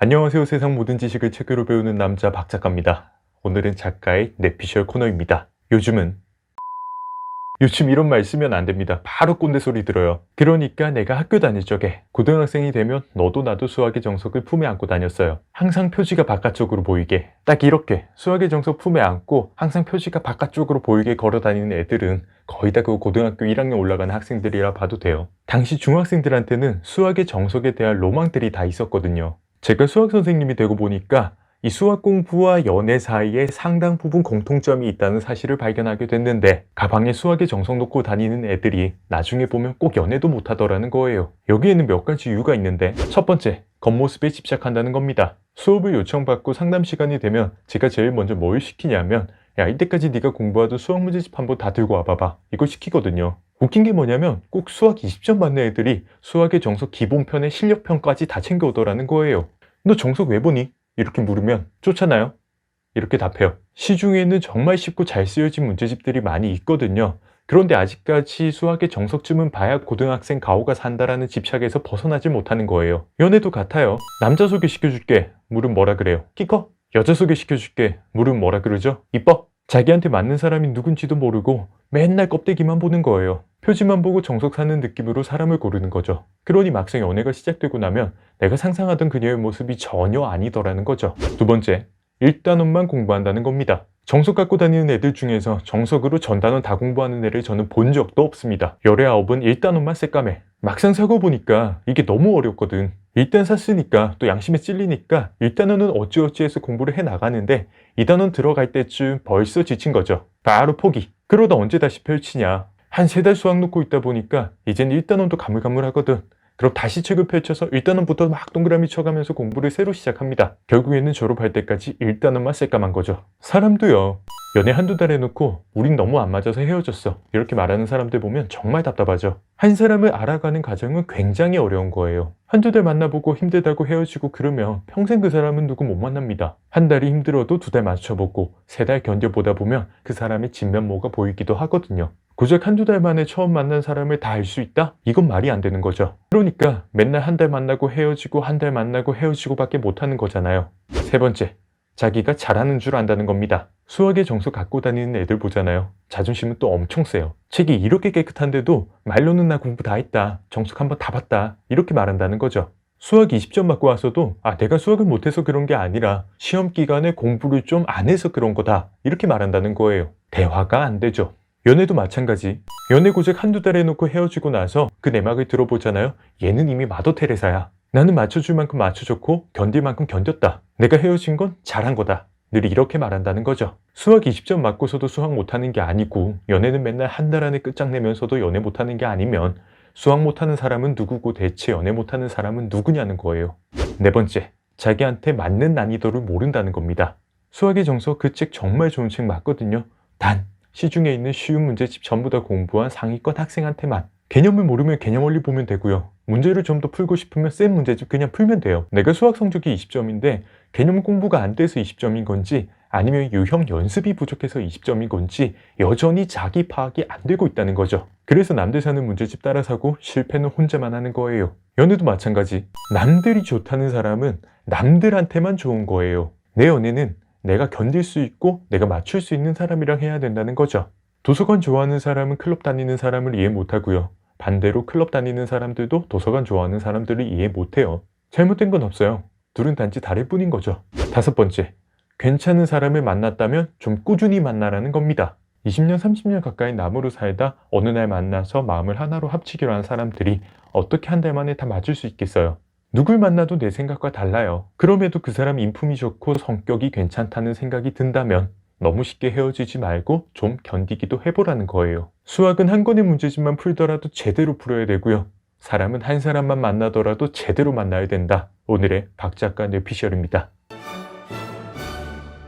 안녕하세요. 세상 모든 지식을 책으로 배우는 남자 박 작가입니다. 오늘은 작가의 뇌피셜 코너입니다. 요즘 이런 말 쓰면 안 됩니다. 바로 꼰대 소리 들어요. 그러니까 내가 학교 다닐 적에 고등학생이 되면 너도 나도 수학의 정석을 품에 안고 다녔어요. 항상 표지가 바깥쪽으로 보이게, 딱 이렇게 수학의 정석 품에 안고 항상 표지가 바깥쪽으로 보이게 걸어 다니는 애들은 거의 다 그 고등학교 1학년 올라가는 학생들이라 봐도 돼요. 당시 중학생들한테는 수학의 정석에 대한 로망들이 다 있었거든요. 제가 수학 선생님이 되고 보니까 이 수학 공부와 연애 사이에 상당 부분 공통점이 있다는 사실을 발견하게 됐는데, 가방에 수학의 정석 놓고 다니는 애들이 나중에 보면 꼭 연애도 못하더라는 거예요. 여기에는 몇 가지 이유가 있는데, 첫 번째, 겉모습에 집착한다는 겁니다. 수업을 요청받고 상담 시간이 되면 제가 제일 먼저 뭘 시키냐면, 야, 이때까지 네가 공부하던 수학 문제집 한번 다 들고 와봐봐, 이걸 시키거든요. 웃긴 게 뭐냐면 꼭 수학 20점 받는 애들이 수학의 정석 기본편에 실력편까지 다 챙겨오더라는 거예요. 너 정석 왜 보니? 이렇게 물으면 좋잖아요, 이렇게 답해요. 시중에는 정말 쉽고 잘 쓰여진 문제집들이 많이 있거든요. 그런데 아직까지 수학의 정석쯤은 봐야 고등학생 가오가 산다라는 집착에서 벗어나지 못하는 거예요. 연애도 같아요. 남자 소개시켜줄게, 물으면 뭐라 그래요? 키 커? 여자 소개시켜줄게, 물으면 뭐라 그러죠? 이뻐? 자기한테 맞는 사람이 누군지도 모르고 맨날 껍데기만 보는 거예요. 표지만 보고 정석 사는 느낌으로 사람을 고르는 거죠. 그러니 막상 연애가 시작되고 나면 내가 상상하던 그녀의 모습이 전혀 아니더라는 거죠. 두 번째, 1단원만 공부한다는 겁니다. 정석 갖고 다니는 애들 중에서 정석으로 전단원 다 공부하는 애를 저는 본 적도 없습니다. 열의 아홉은 1단원만 새까매. 막상 사고 보니까 이게 너무 어렵거든. 일단 샀으니까 또 양심에 찔리니까 1단원은 어찌어찌 해서 공부를 해나가는데 2단원 들어갈 때쯤 벌써 지친 거죠. 바로 포기. 그러다 언제 다시 펼치냐. 한 3달 수학 놓고 있다 보니까 이젠 1단원도 가물가물하거든. 그럼 다시 책을 펼쳐서 1단원부터 막 동그라미 쳐가면서 공부를 새로 시작합니다. 결국에는 졸업할 때까지 1단원만 새까만 거죠. 사람도요, 연애 한두 달 해놓고 우린 너무 안 맞아서 헤어졌어, 이렇게 말하는 사람들 보면 정말 답답하죠. 한 사람을 알아가는 과정은 굉장히 어려운 거예요. 한두 달 만나보고 힘들다고 헤어지고 그러면 평생 그 사람은 누구 못 만납니다. 한 달이 힘들어도 2달 맞춰보고 3달 견뎌보다 보면 그 사람의 진면모가 보이기도 하거든요. 고작 한두 달 만에 처음 만난 사람을 다 알 수 있다? 이건 말이 안 되는 거죠. 그러니까 맨날 한 달 만나고 헤어지고 한 달 만나고 헤어지고 밖에 못하는 거잖아요. 세 번째, 자기가 잘하는 줄 안다는 겁니다. 수학의 정석 갖고 다니는 애들 보잖아요. 자존심은 또 엄청 세요. 책이 이렇게 깨끗한데도 말로는 나 공부 다 했다, 정석 한번 다 봤다, 이렇게 말한다는 거죠. 수학 20점 맞고 와서도 내가 수학을 못해서 그런 게 아니라 시험 기간에 공부를 좀 안 해서 그런 거다, 이렇게 말한다는 거예요. 대화가 안 되죠. 연애도 마찬가지. 연애 고작 한두 달 해놓고 헤어지고 나서 그 내막을 들어보잖아요. 얘는 이미 마더 테레사야. 나는 맞춰줄 만큼 맞춰줬고 견딜 만큼 견뎠다. 내가 헤어진 건 잘한 거다. 늘 이렇게 말한다는 거죠. 수학 20점 맞고서도 수학 못하는 게 아니고, 연애는 맨날 한 달 안에 끝장내면서도 연애 못하는 게 아니면 수학 못하는 사람은 누구고 대체 연애 못하는 사람은 누구냐는 거예요. 네 번째, 자기한테 맞는 난이도를 모른다는 겁니다. 수학의 정석 그 책 정말 좋은 책 맞거든요. 단 시중에 있는 쉬운 문제집 전부 다 공부한 상위권 학생한테만. 개념을 모르면 개념 원리 보면 되고요. 문제를 좀 더 풀고 싶으면 센 문제집 그냥 풀면 돼요. 내가 수학 성적이 20점인데 개념 공부가 안 돼서 20점인 건지, 아니면 유형 연습이 부족해서 20점인 건지 여전히 자기 파악이 안 되고 있다는 거죠. 그래서 남들 사는 문제집 따라 사고 실패는 혼자만 하는 거예요. 연애도 마찬가지. 남들이 좋다는 사람은 남들한테만 좋은 거예요. 내 연애는 내가 견딜 수 있고 내가 맞출 수 있는 사람이랑 해야 된다는 거죠. 도서관 좋아하는 사람은 클럽 다니는 사람을 이해 못하고요. 반대로 클럽 다니는 사람들도 도서관 좋아하는 사람들을 이해 못해요. 잘못된 건 없어요. 둘은 단지 다를 뿐인 거죠. 다섯 번째, 괜찮은 사람을 만났다면 좀 꾸준히 만나라는 겁니다. 20년, 30년 가까이 남으로 살다 어느 날 만나서 마음을 하나로 합치기로 한 사람들이 어떻게 한 달 만에 다 맞을 수 있겠어요? 누굴 만나도 내 생각과 달라요. 그럼에도 그 사람 인품이 좋고 성격이 괜찮다는 생각이 든다면 너무 쉽게 헤어지지 말고 좀 견디기도 해보라는 거예요. 수학은 한 권의 문제집만 풀더라도 제대로 풀어야 되고요. 사람은 한 사람만 만나더라도 제대로 만나야 된다. 오늘의 박 작가 뇌피셜입니다.